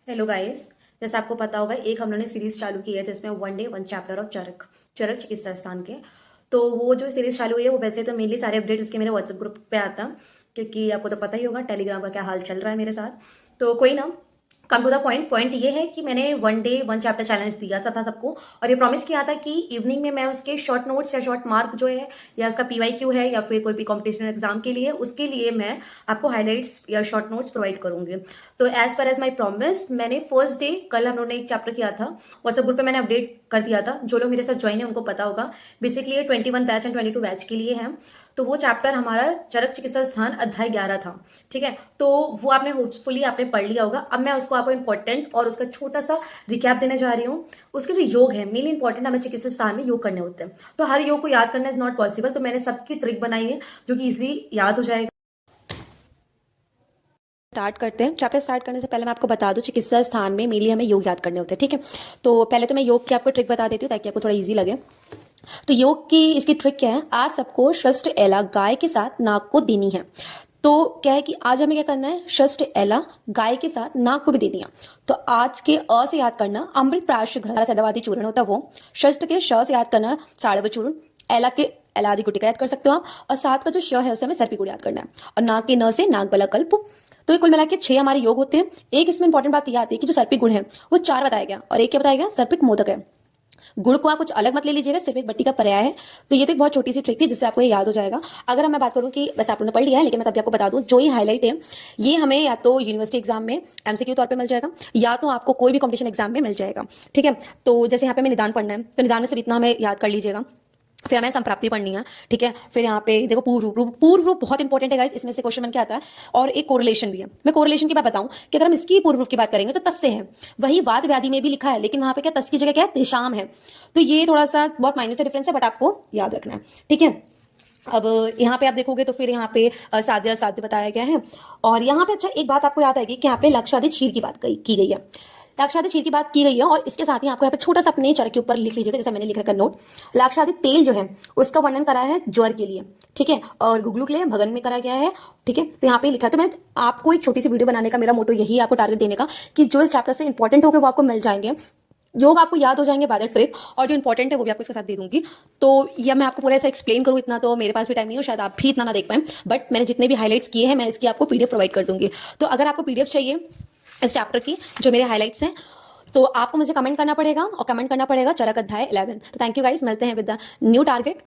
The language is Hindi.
Hello guys. जैसे आपको पता होगा, एक हम लोगों ने सीरीज चालू की है जिसमें one day one chapter of Charak Charak Chikitsa Sthan के। तो वो जो सीरीज चालू हुई है वो वैसे तो मेनली सारे अपडेट उसके मेरे व्हाट्सएप ग्रुप पे आता, क्योंकि आपको तो पता ही होगा टेलीग्राम का क्या हाल चल रहा है मेरे साथ। तो कोई ना, come to the point. Point ये है कि मैंने one day one chapter challenge दिया सा था सबको, और ये प्रॉमिस किया था कि इवनिंग में मैं उसके शॉर्ट नोट्स या शॉर्ट मार्क जो है, या उसका पीवाईक्यू है, या फिर कोई भी कॉम्पिटिशन एग्जाम के लिए, उसके लिए मैं आपको हाईलाइट्स या शॉर्ट नोट्स प्रोवाइड करूंगी। तो as far as my promise, मैंने फर्स्ट डे कल हम लोगों ने एक चैप्टर किया था, व्हाट्सएप ग्रुप पे मैंने अपडेट कर दिया था। जो लोग मेरे साथ ज्वाइन है उनको पता होगा। बेसिकली ये 21 बैच एंड 22 बैच के लिए है। तो वो चैप्टर हमारा चरक चिकित्सा स्थान अध्याय 11 था। ठीक है, तो वो आपने होपफुली आपने पढ़ लिया होगा। अब मैं उसको आपको इंपॉर्टेंट और उसका छोटा सा रिकैप देने जा रही हूँ। उसके जो योग है मेनली इंपॉर्टेंट, हमें चिकित्सा स्थान में योग करने होते हैं। तो हर योग को याद करना इज नॉट पॉसिबल, तो मैंने सबकी ट्रिक बनाई है जो कि इजिली याद हो जाएगा। स्टार्ट करते हैं। चैप्टर स्टार्ट करने से पहले मैं आपको बता दूं, चिकित्सा स्थान में मेनली हमें योग याद करने होते हैं। ठीक है, तो पहले तो मैं योग की आपको ट्रिक बता देती हूँ ताकि आपको थोड़ा इजी लगे। तो योग की इसकी ट्रिक क्या है, आज सबको षष्ठ एला गाय के साथ नाक को देनी है। तो क्या है कि आज हमें क्या करना है, षष्ठ एला गाय के साथ नाक को भी देनी है। तो आज के अ से याद करना अमृत प्राश घरा सदावादी चूर्ण होता है वो। षष्ठ के श से याद करना साड़व चूर्ण। एला के एलादि गुटिका याद कर सकते हो आप। और सात का जो श है उसे हमें सर्पी गुड़ याद करना है। और नाक के न से नाक बला कल्प। तो ये कुल मिला के 6 हमारे योग होते हैं। एक इसमें इंपॉर्टेंट बात यह आती है कि जो सर्पिक गुण है वो 4 बताया गया, और एक क्या बताया गया, सर्पिक मोदक है। गुड़ को आप कुछ अलग मत ले लीजिएगा, सिर्फ एक बट्टी का पर्याय है। तो ये तो एक बहुत छोटी सी ट्रिक थी जिससे आपको ये याद हो जाएगा। अगर मैं बात करूं कि वैसे आपने पढ़ लिया है, लेकिन मैं तभी आपको बता दूं, जो ये हाईलाइट है ये हमें या तो यूनिवर्सिटी एग्जाम में एमसीक्यू तौर पे मिल जाएगा, या तो आपको कोई भी कॉम्पिटिशन एग्जाम में मिल जाएगा। ठीक है, तो जैसे यहाँ पे हमें निदान पढ़ना है, तो निदान में सिर्फ इतना हमें याद कर लीजिएगा। फिर हमें संप्राप्ति पढ़नी है। ठीक है, फिर यहाँ पे देखो पूर्व रूप। पूर्व रूप बहुत इंपॉर्टेंट है गाइस, इसमें से क्वेश्चन बन के आता है। और एक कोरिलेशन भी है। मैं कोरिलेशन की बात बताऊं कि अगर हम इसकी पूर्व रूप की बात करेंगे तो तस् से है। वही वाद व्याधि में भी लिखा है, लेकिन वहां पे क्या तस् की जगह क्या है, तेषाम है। तो ये थोड़ा सा बहुत माइन्यूट डिफरेंस है, बट आपको याद रखना है। ठीक है, अब यहाँ पे आप देखोगे तो फिर यहाँ पे साध्य साध्य बताया गया है। और यहाँ पे अच्छा एक बात आपको याद आएगी कि यहाँ पे लक्षादित क्षीर की बात की गई है। लाक्षादित क्षीर की बात की गई है, और इसके साथ ही आपको यहाँ पे छोटा सा अपने चरक के ऊपर लिख लीजिएगा, जैसे मैंने लिख रखा नोट। लाक्षादित तेल जो है उसका वर्णन करा है ज्वर के लिए। ठीक है, और गुगलू के लिए भगन में करा गया है। ठीक है, तो यहाँ पे लिखा है। तो मैं आपको एक छोटी सी वीडियो बनाने का मेरा मोटो यही है, आपको टारगेट देने का कि जो इस चैप्टर से इंपॉर्टेंट होगा वो आपको मिल जाएंगे, योग आपको याद हो जाएंगे बाय द ट्रिक, और जो इंपॉर्टेंट है वो भी आपको इसके साथ दे दूंगी। तो यह मैं आपको पूरा ऐसा एक्सप्लेन करूँ, इतना तो मेरे पास भी टाइम नहीं हो, शायद आप भी इतना ना देख पाए, बट मैंने जितने भी हाईलाइट्स किए हैं मैं इसकी आपको पीडीएफ प्रोवाइड कर दूंगी। तो अगर आपको पीडीएफ चाहिए इस चैप्टर की जो मेरे हाईलाइट्स हैं, तो आपको मुझे कमेंट करना पड़ेगा, और कमेंट करना पड़ेगा चरक अध्याय 11। तो थैंक यू गाइस, मिलते हैं विद द न्यू टारगेट।